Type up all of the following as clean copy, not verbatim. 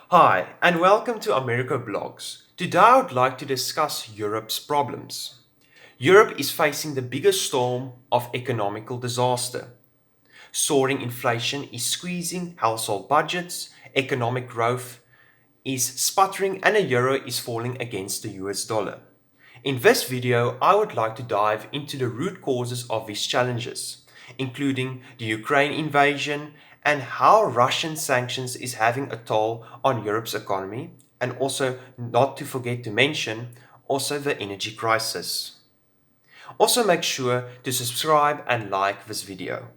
Hi, and welcome to America Blogs. Today I would like to discuss Europe's problems. Europe is facing the biggest storm of economical disaster. Soaring inflation is squeezing household budgets, economic growth is sputtering, and the euro is falling against the US dollar. In this video, I would like to dive into the root causes of these challenges, including the Ukraine invasion and how Russian sanctions is having a toll on Europe's economy, and also not to forget to mention also the energy crisis. Also make sure to subscribe and like this video.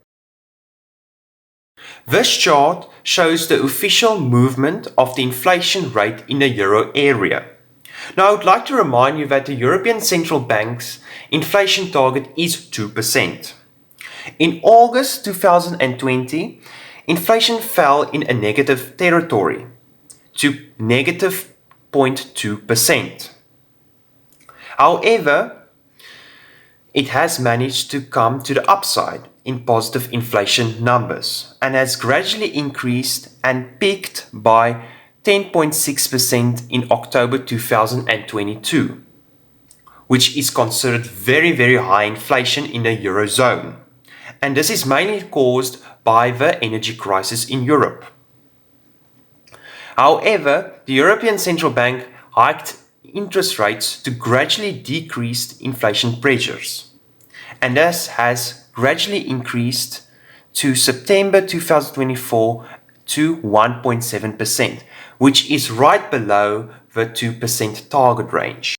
This chart shows the official movement of the inflation rate in the euro area. Now, I would like to remind you that the European Central Bank's inflation target is 2%. In August 2020, inflation fell in a negative territory to negative 0.2%. However, it has managed to come to the upside in positive inflation numbers and has gradually increased and peaked by 10.6% in October 2022, which is considered very high inflation in the Eurozone. And this is mainly caused by the energy crisis in Europe. However, the European Central Bank hiked interest rates to gradually decrease inflation pressures, and this has gradually increased to September 2024 to 1.7%, which is right below the 2% target range.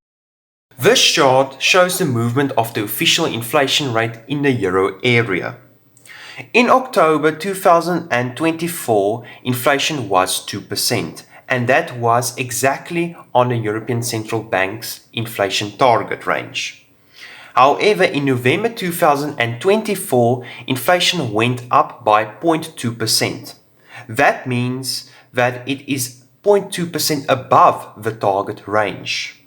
This chart shows the movement of the official inflation rate in the euro area. In October 2024, inflation was 2%, and that was exactly on the European Central Bank's inflation target range. However, in November 2024, inflation went up by 0.2%. That means that it is 0.2% above the target range.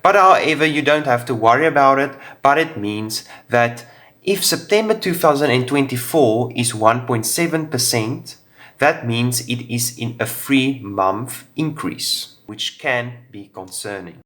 But however, you don't have to worry about it, but it means that if September 2024 is 1.7%, that means it is in a 3-month increase, which can be concerning.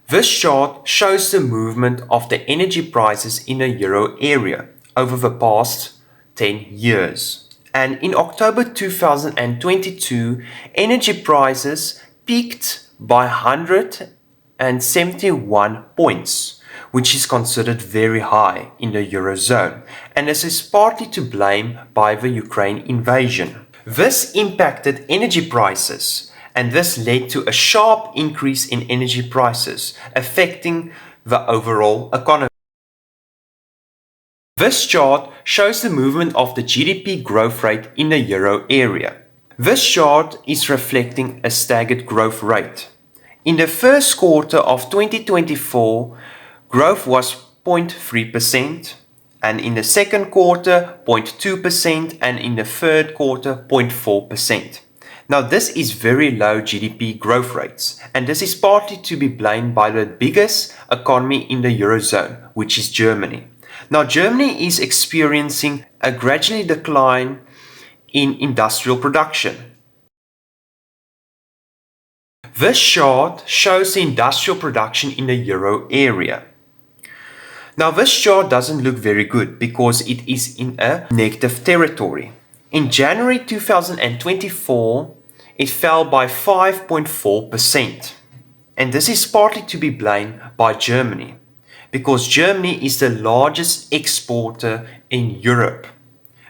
This chart shows the movement of the energy prices in the euro area over the past 10 years. And in October 2022, energy prices peaked by 171 points, which is considered very high in the Eurozone, and this is partly to blame by the Ukraine invasion. This impacted energy prices, and this led to a sharp increase in energy prices, affecting the overall economy. This chart shows the movement of the GDP growth rate in the euro area. This chart is reflecting a staggered growth rate. In the first quarter of 2024, growth was 0.3%, and in the second quarter 0.2%, and in the third quarter 0.4%. Now this is very low GDP growth rates, and this is partly to be blamed by the biggest economy in the Eurozone, which is Germany. Now Germany is experiencing a gradual decline in industrial production. This chart shows the industrial production in the euro area. Now this chart doesn't look very good because it is in a negative territory. In January 2024, it fell by 5.4%. And this is partly to be blamed by Germany, because Germany is the largest exporter in Europe,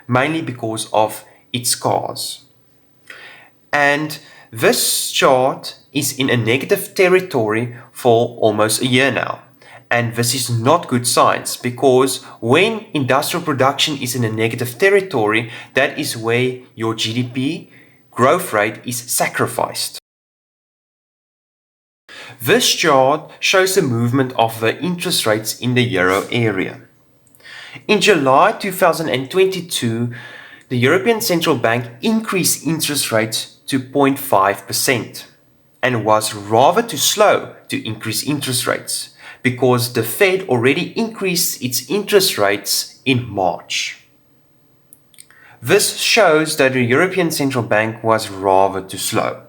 mainly because of its cars. And this chart is in a negative territory for almost a year now. And this is not good signs, because when industrial production is in a negative territory, that is where your GDP growth rate is sacrificed. This chart shows the movement of the interest rates in the euro area. In July 2022, the European Central Bank increased interest rates to 0.5% and was rather too slow to increase interest rates, because the Fed already increased its interest rates in March. This shows that the European Central Bank was rather too slow.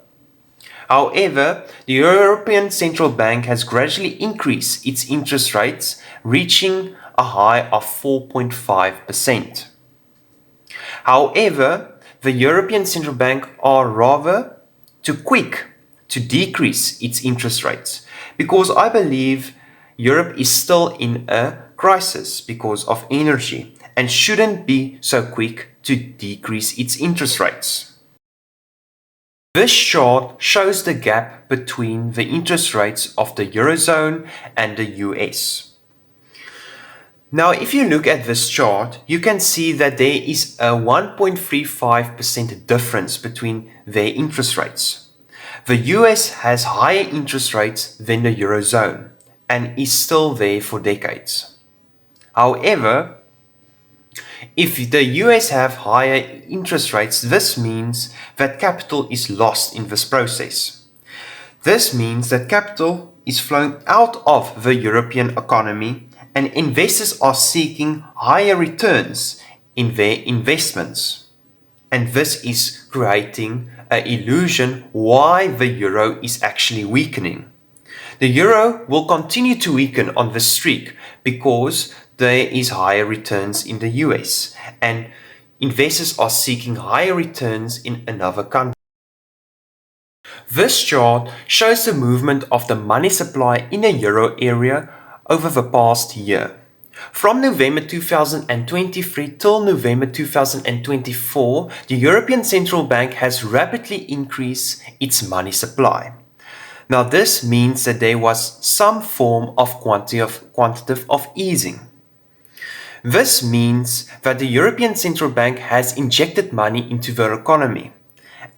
However, the European Central Bank has gradually increased its interest rates, reaching a high of 4.5%. However, the European Central Bank are rather too quick to decrease its interest rates because I believe Europe is still in a crisis because of energy and shouldn't be so quick to decrease its interest rates. This chart shows the gap between the interest rates of the Eurozone and the US. Now, if you look at this chart, you can see that there is a 1.35% difference between their interest rates. The US has higher interest rates than the Eurozone and is still there for decades. However, if the US have higher interest rates, this means that capital is lost in this process. This means that capital is flowing out of the European economy and investors are seeking higher returns in their investments. And this is creating an illusion why the euro is actually weakening. The euro will continue to weaken on this streak because there is higher returns in the US and investors are seeking higher returns in another country. This chart shows the movement of the money supply in the euro area over the past year. From November 2023 till November 2024, the European Central Bank has rapidly increased its money supply. Now this means that there was some form of quantitative of easing. This means that the European Central Bank has injected money into the economy,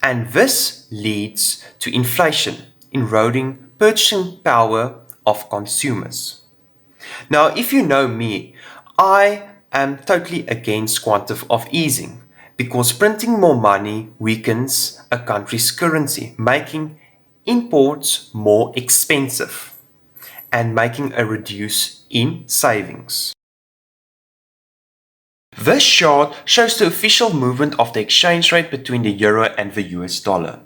and this leads to inflation, eroding purchasing power of consumers. Now, if you know me, I am totally against quantitative of easing because printing more money weakens a country's currency, making imports more expensive and making a reduce in savings. This chart shows the official movement of the exchange rate between the euro and the US dollar.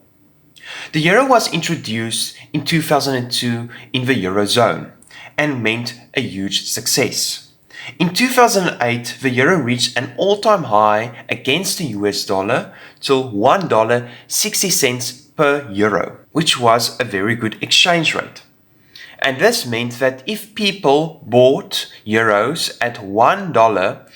The euro was introduced in 2002 in the Eurozone and meant a huge success. In 2008, the euro reached an all-time high against the US dollar till $1.60 per euro, which was a very good exchange rate. And this meant that if people bought euros at $1,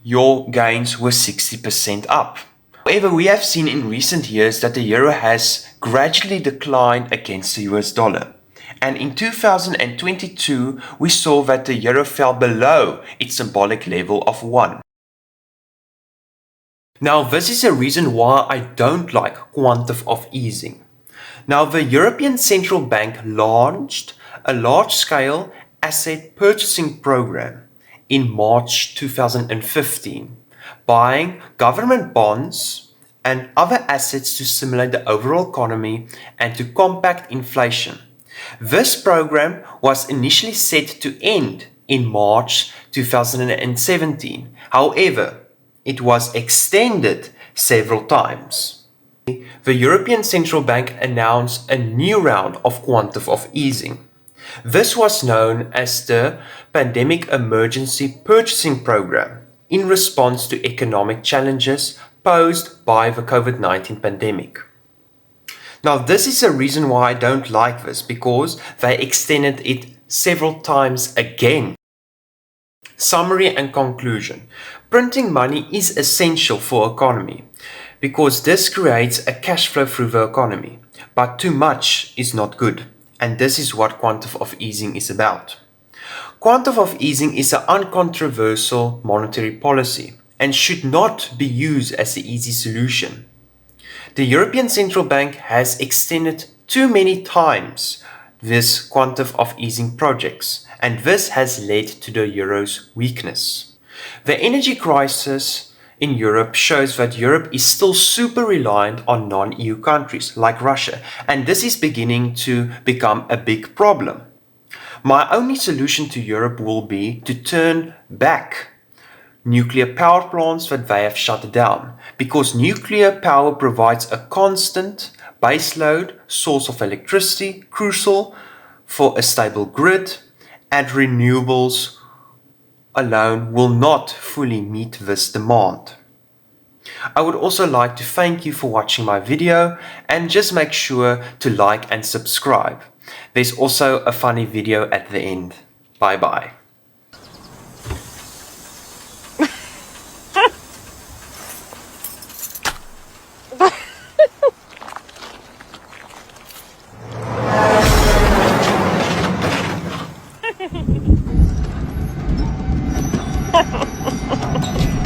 your gains were 60% up. However, we have seen in recent years that the euro has gradually declined against the US dollar. And in 2022, we saw that the euro fell below its symbolic level of 1. Now, this is a reason why I don't like quantitative of easing. Now, the European Central Bank launched a large-scale asset purchasing program in March 2015, buying government bonds and other assets to stimulate the overall economy and to combat inflation. This program was initially set to end in March 2017. However, it was extended several times. The European Central Bank announced a new round of quantitative of easing. This was known as the Pandemic Emergency Purchasing Program in response to economic challenges posed by the COVID-19 pandemic. Now, this is a reason why I don't like this, because they extended it several times again. Summary and conclusion. Printing money is essential for economy because this creates a cash flow through the economy, but too much is not good. And this is what quantitative of easing is about. Quantitative of easing is an uncontroversial monetary policy and should not be used as the easy solution. The European Central Bank has extended too many times this quantitative of easing projects, and this has led to the euro's weakness. The energy crisis in Europe shows that Europe is still super reliant on non-EU countries like Russia, and this is beginning to become a big problem. My only solution to Europe will be to turn back nuclear power plants that they have shut down, because nuclear power provides a constant baseload source of electricity crucial for a stable grid, and renewables alone will not fully meet this demand. I would also like to thank you for watching my video, and just make sure to like and subscribe. There's also a funny video at the end. Bye bye. Ha ha ha ha.